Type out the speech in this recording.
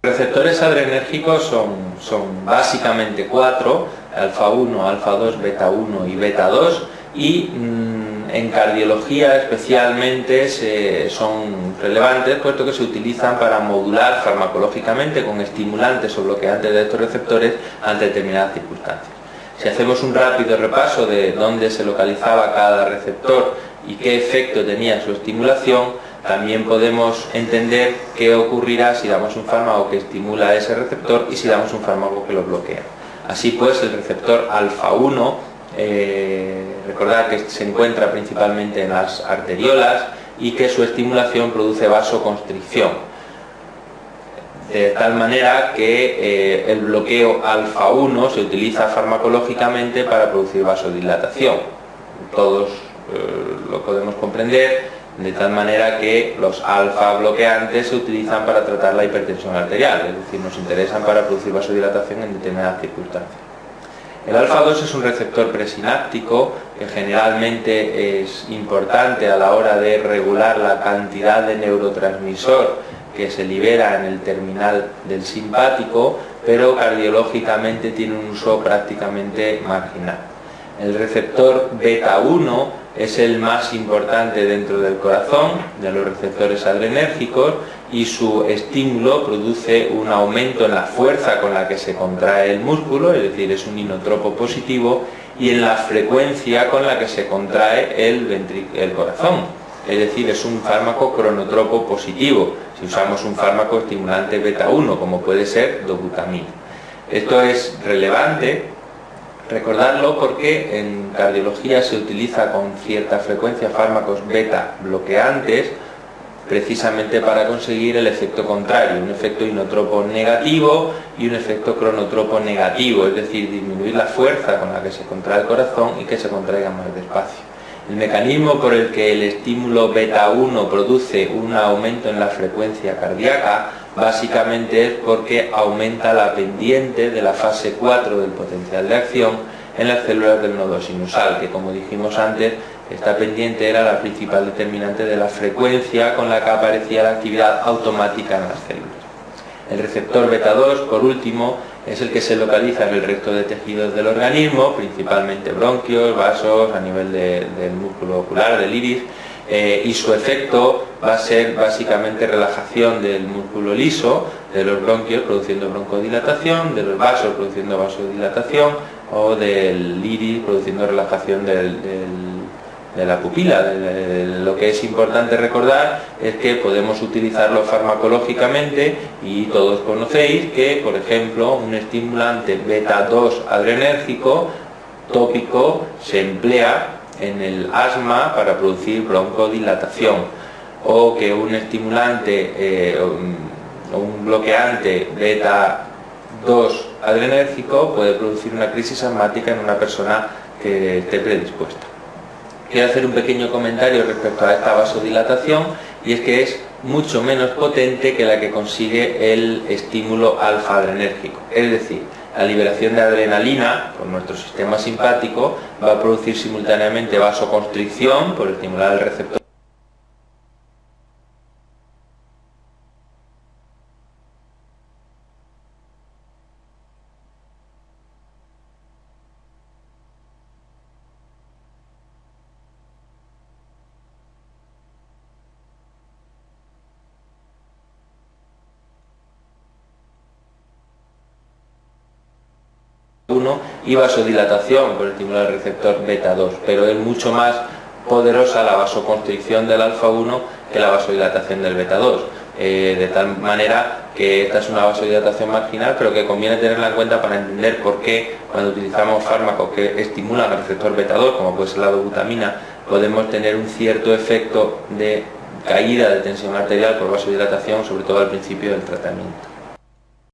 Los receptores adrenérgicos son básicamente 4, alfa 1, alfa 2, beta 1 y beta 2, y en cardiología especialmente son relevantes puesto que se utilizan para modular farmacológicamente con estimulantes o bloqueantes de estos receptores ante determinadas circunstancias. Si hacemos un rápido repaso de dónde se localizaba cada receptor y qué efecto tenía su estimulación, también podemos entender qué ocurrirá si damos un fármaco que estimula ese receptor y si damos un fármaco que lo bloquea. Así pues, el receptor alfa 1, recordad que se encuentra principalmente en las arteriolas y que su estimulación produce vasoconstricción. De tal manera que el bloqueo alfa 1 se utiliza farmacológicamente para producir vasodilatación. Todos lo podemos comprender, de tal manera que los alfa bloqueantes se utilizan para tratar la hipertensión arterial, es decir, nos interesan para producir vasodilatación en determinadas circunstancias. El alfa 2 es un receptor presináptico que generalmente es importante a la hora de regular la cantidad de neurotransmisor que se libera en el terminal del simpático, pero cardiológicamente tiene un uso prácticamente marginal. El receptor beta 1 es el más importante dentro del corazón, de los receptores adrenérgicos, y su estímulo produce un aumento en la fuerza con la que se contrae el músculo, es decir, es un inotropo positivo, y en la frecuencia con la que se contrae el corazón, es decir, es un fármaco cronotropo positivo, si usamos un fármaco estimulante beta 1, como puede ser dobutamina. Esto es relevante recordarlo porque en cardiología se utiliza con cierta frecuencia fármacos beta bloqueantes precisamente para conseguir el efecto contrario, un efecto inotropo negativo y un efecto cronotropo negativo, es decir, disminuir la fuerza con la que se contrae el corazón y que se contraiga más despacio. El mecanismo por el que el estímulo beta 1 produce un aumento en la frecuencia cardíaca básicamente es porque aumenta la pendiente de la fase 4 del potencial de acción en las células del nodo sinusal, que como dijimos antes, esta pendiente era la principal determinante de la frecuencia con la que aparecía la actividad automática en las células. El receptor beta 2, por último, es el que se localiza en el resto de tejidos del organismo, principalmente bronquios, vasos, a nivel del músculo ocular, del iris, y su efecto va a ser básicamente relajación del músculo liso, de los bronquios produciendo broncodilatación, de los vasos produciendo vasodilatación o del iris produciendo relajación de la pupila. Lo que es importante recordar es que podemos utilizarlo farmacológicamente y todos conocéis que, por ejemplo, un estimulante beta 2 adrenérgico tópico se emplea en el asma para producir broncodilatación, o que un estimulante o un bloqueante beta 2 adrenérgico puede producir una crisis asmática en una persona que esté predispuesta. Quiero hacer un pequeño comentario respecto a esta vasodilatación, y es que es mucho menos potente que la que consigue el estímulo alfa adrenérgico. Es decir, la liberación de adrenalina por nuestro sistema simpático va a producir simultáneamente vasoconstricción por estimular el receptor y vasodilatación por estimular el receptor beta 2, pero es mucho más poderosa la vasoconstricción del alfa 1 que la vasodilatación del beta 2, de tal manera que esta es una vasodilatación marginal, pero que conviene tenerla en cuenta para entender por qué cuando utilizamos fármacos que estimulan el receptor beta 2, como puede ser la dobutamina, podemos tener un cierto efecto de caída de tensión arterial por vasodilatación, sobre todo al principio del tratamiento.